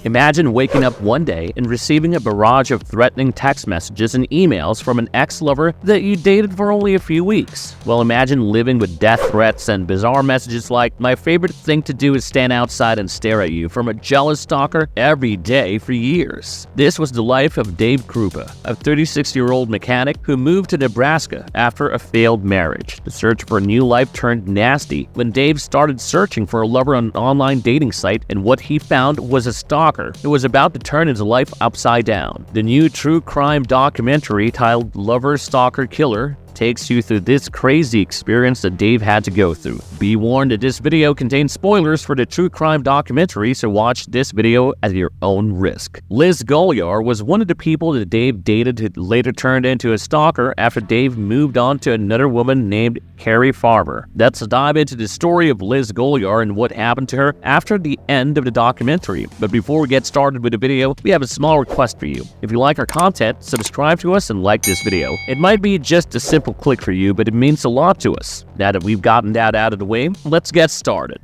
Imagine waking up one day and receiving a barrage of threatening text messages and emails from an ex-lover that you dated for only a few weeks. Well, imagine living with death threats and bizarre messages like, "My favorite thing to do is stand outside and stare at you," from a jealous stalker every day for years. This was the life of Dave Krupa, a 36-year-old mechanic who moved to Nebraska after a failed marriage. The search for a new life turned nasty when Dave started searching for a lover on an online dating site, and what he found was a stalker who was about to turn his life upside down. The new true crime documentary titled Lover, Stalker, Killer takes you through this crazy experience that Dave had to go through. Be warned that this video contains spoilers for the true crime documentary, so watch this video at your own risk. Liz Golyar was one of the people that Dave dated who later turned into a stalker after Dave moved on to another woman named Carrie Farber. Let's dive into the story of Liz Golyar and what happened to her after the end of the documentary. But before we get started with the video, we have a small request for you. If you like our content, subscribe to us and like this video. It might be just a simple click for you, but it means a lot to us. Now that we've gotten that out of the way, let's get started.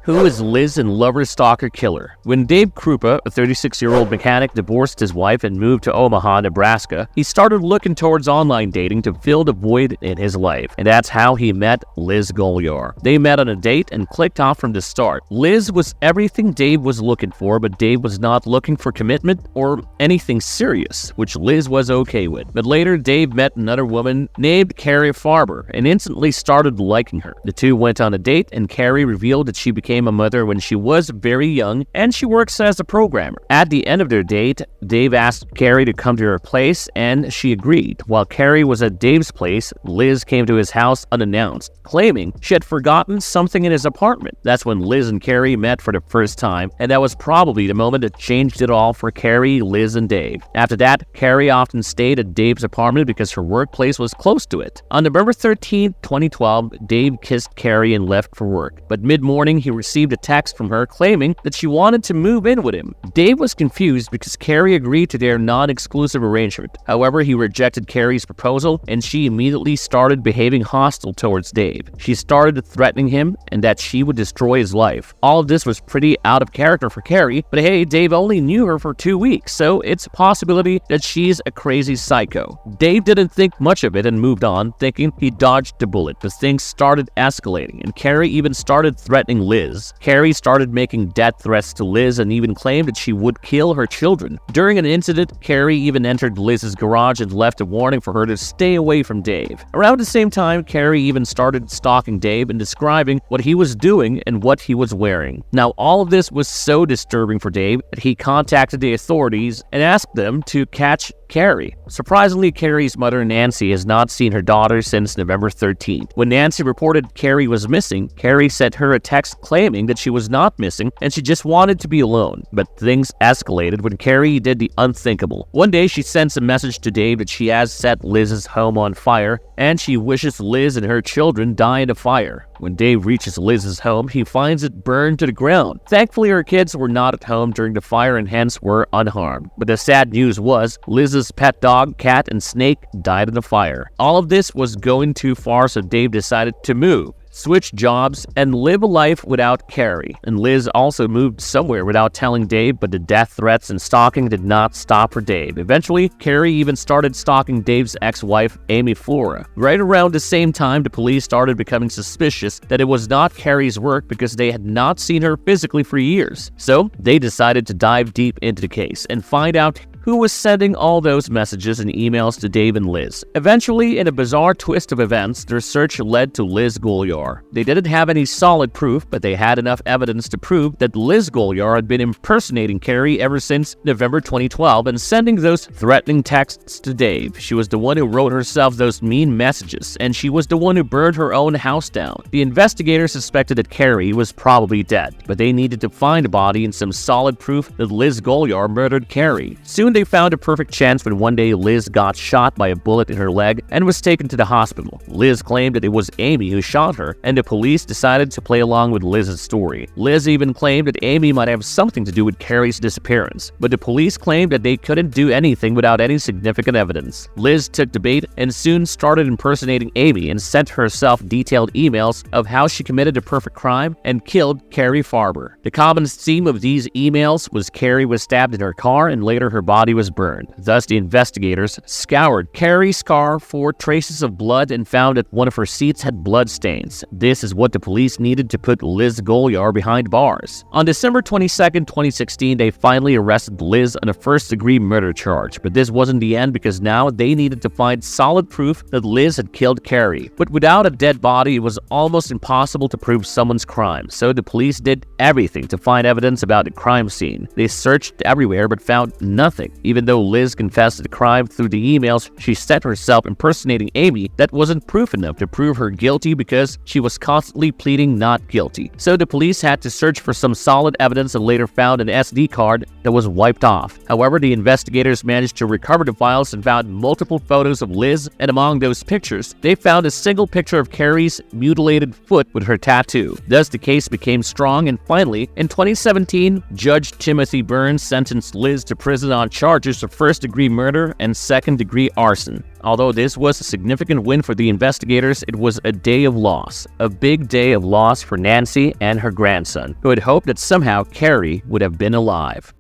Who is Liz and Lover, Stalker, Killer? When Dave Krupa, a 36-year-old mechanic, divorced his wife and moved to Omaha, Nebraska, he started looking towards online dating to fill the void in his life. And that's how he met Liz Golyar. They met on a date and clicked off from the start. Liz was everything Dave was looking for, but Dave was not looking for commitment or anything serious, which Liz was okay with. But later, Dave met another woman named Carrie Farber and instantly started liking her. The two went on a date, and Carrie revealed that she became a mother when she was very young, and she works as a programmer. At the end of their date, Dave asked Carrie to come to her place, and she agreed. While Carrie was at Dave's place, Liz came to his house unannounced, claiming she had forgotten something in his apartment. That's when Liz and Carrie met for the first time, and that was probably the moment that changed it all for Carrie, Liz, and Dave. After that, Carrie often stayed at Dave's apartment because her workplace was close to it. On November 13, 2012, Dave kissed Carrie and left for work, but mid-morning he received a text from her claiming that she wanted to move in with him. Dave was confused because Carrie agreed to their non-exclusive arrangement. However, he rejected Carrie's proposal, and she immediately started behaving hostile towards Dave. She started threatening him and that she would destroy his life. All of this was pretty out of character for Carrie, but hey, Dave only knew her for 2 weeks, so it's a possibility that she's a crazy psycho. Dave didn't think much of it and moved on, thinking he dodged the bullet, but things started escalating, and Carrie even started threatening Liz. Carrie started making death threats to Liz and even claimed that she would kill her children. During an incident, Carrie even entered Liz's garage and left a warning for her to stay away from Dave. Around the same time, Carrie even started stalking Dave and describing what he was doing and what he was wearing. Now, all of this was so disturbing for Dave that he contacted the authorities and asked them to catch Carrie. Surprisingly, Carrie's mother, Nancy, has not seen her daughter since November 13th. When Nancy reported Carrie was missing, Carrie sent her a text claiming that she was not missing and she just wanted to be alone. But things escalated when Carrie did the unthinkable. One day, she sends a message to Dave that she has set Liz's home on fire and she wishes Liz and her children die in a fire. When Dave reaches Liz's home, he finds it burned to the ground. Thankfully, her kids were not at home during the fire and hence were unharmed. But the sad news was Liz's pet dog, cat, and snake died in the fire. All of this was going too far, so Dave decided to move, switch jobs, and live a life without Carrie. And Liz also moved somewhere without telling Dave, but the death threats and stalking did not stop for Dave. Eventually, Carrie even started stalking Dave's ex-wife, Amy Flora. Right around the same time, the police started becoming suspicious that it was not Carrie's work because they had not seen her physically for years. So, they decided to dive deep into the case and find out who was sending all those messages and emails to Dave and Liz. Eventually, in a bizarre twist of events, their search led to Liz Golyar. They didn't have any solid proof, but they had enough evidence to prove that Liz Golyar had been impersonating Carrie ever since November 2012 and sending those threatening texts to Dave. She was the one who wrote herself those mean messages, and she was the one who burned her own house down. The investigators suspected that Carrie was probably dead, but they needed to find a body and some solid proof that Liz Golyar murdered Carrie. Soon they found a perfect chance when one day Liz got shot by a bullet in her leg and was taken to the hospital. Liz claimed that it was Amy who shot her, and the police decided to play along with Liz's story. Liz even claimed that Amy might have something to do with Carrie's disappearance, but the police claimed that they couldn't do anything without any significant evidence. Liz took the bait and soon started impersonating Amy and sent herself detailed emails of how she committed the perfect crime and killed Carrie Farber. The common theme of these emails was Carrie was stabbed in her car and later her body was burned. Thus, the investigators scoured Carrie's car for traces of blood and found that one of her seats had blood stains. This is what the police needed to put Liz Golyar behind bars. On December 22, 2016, they finally arrested Liz on a first-degree murder charge, but this wasn't the end because now they needed to find solid proof that Liz had killed Carrie. But without a dead body, it was almost impossible to prove someone's crime, so the police did everything to find evidence about the crime scene. They searched everywhere but found nothing. Even though Liz confessed to the crime through the emails she sent herself impersonating Amy, that wasn't proof enough to prove her guilty because she was constantly pleading not guilty. So the police had to search for some solid evidence and later found an SD card that was wiped off. However, the investigators managed to recover the files and found multiple photos of Liz, and among those pictures, they found a single picture of Carrie's mutilated foot with her tattoo. Thus, the case became strong, and finally, in 2017, Judge Timothy Burns sentenced Liz to prison on charges of first-degree murder and second-degree arson. Although this was a significant win for the investigators, it was a day of loss. A big day of loss for Nancy and her grandson, who had hoped that somehow Carrie would have been alive.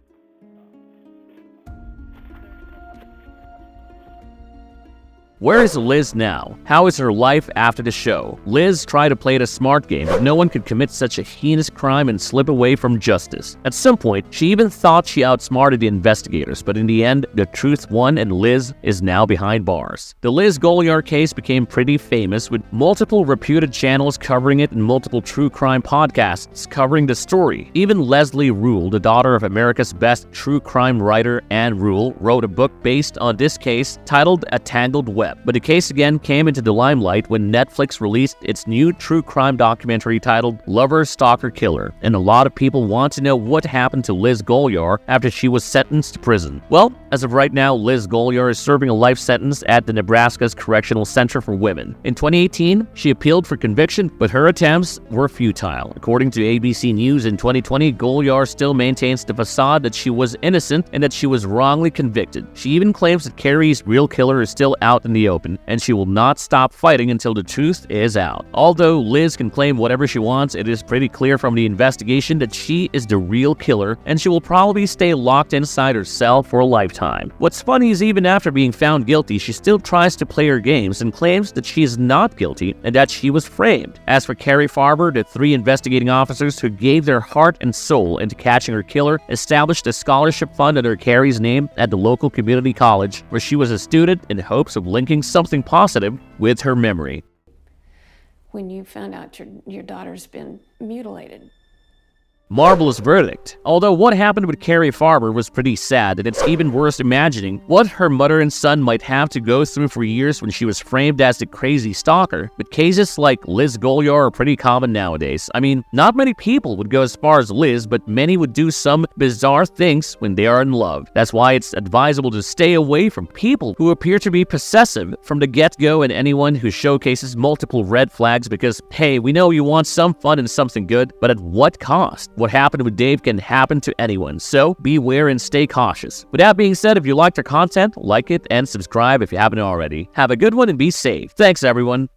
Where is Liz now? How is her life after the show? Liz tried to play the smart game, but no one could commit such a heinous crime and slip away from justice. At some point, she even thought she outsmarted the investigators, but in the end, the truth won and Liz is now behind bars. The Liz Golyar case became pretty famous, with multiple reputed channels covering it and multiple true crime podcasts covering the story. Even Leslie Rule, the daughter of America's best true crime writer Anne Rule, wrote a book based on this case titled A Tangled Web. But the case again came into the limelight when Netflix released its new true crime documentary titled Lover, Stalker, Killer, and a lot of people want to know what happened to Liz Golyar after she was sentenced to prison. Well, as of right now, Liz Golyar is serving a life sentence at the Nebraska's Correctional Center for Women. In 2018, she appealed for conviction, but her attempts were futile. According to ABC News in 2020, Golyar still maintains the facade that she was innocent and that she was wrongly convicted. She even claims that Carrie's real killer is still out in the open, and she will not stop fighting until the truth is out. Although Liz can claim whatever she wants, it is pretty clear from the investigation that she is the real killer, and she will probably stay locked inside her cell for a lifetime. What's funny is even after being found guilty, she still tries to play her games and claims that she is not guilty and that she was framed. As for Carrie Farber, the 3 investigating officers who gave their heart and soul into catching her killer established a scholarship fund under Carrie's name at the local community college, where she was a student in hopes of linking something positive with her memory. When you found out your daughter's been mutilated, Marvelous verdict. Although what happened with Carrie Farber was pretty sad, and it's even worse imagining what her mother and son might have to go through for years when she was framed as the crazy stalker. But cases like Liz Golyar are pretty common nowadays. I mean, not many people would go as far as Liz, but many would do some bizarre things when they are in love. That's why it's advisable to stay away from people who appear to be possessive from the get-go, and anyone who showcases multiple red flags because, hey, we know you want some fun and something good, but at what cost? What happened with Dave can happen to anyone, so beware and stay cautious. With that being said, if you liked our content, like it and subscribe if you haven't already. Have a good one and be safe. Thanks, everyone.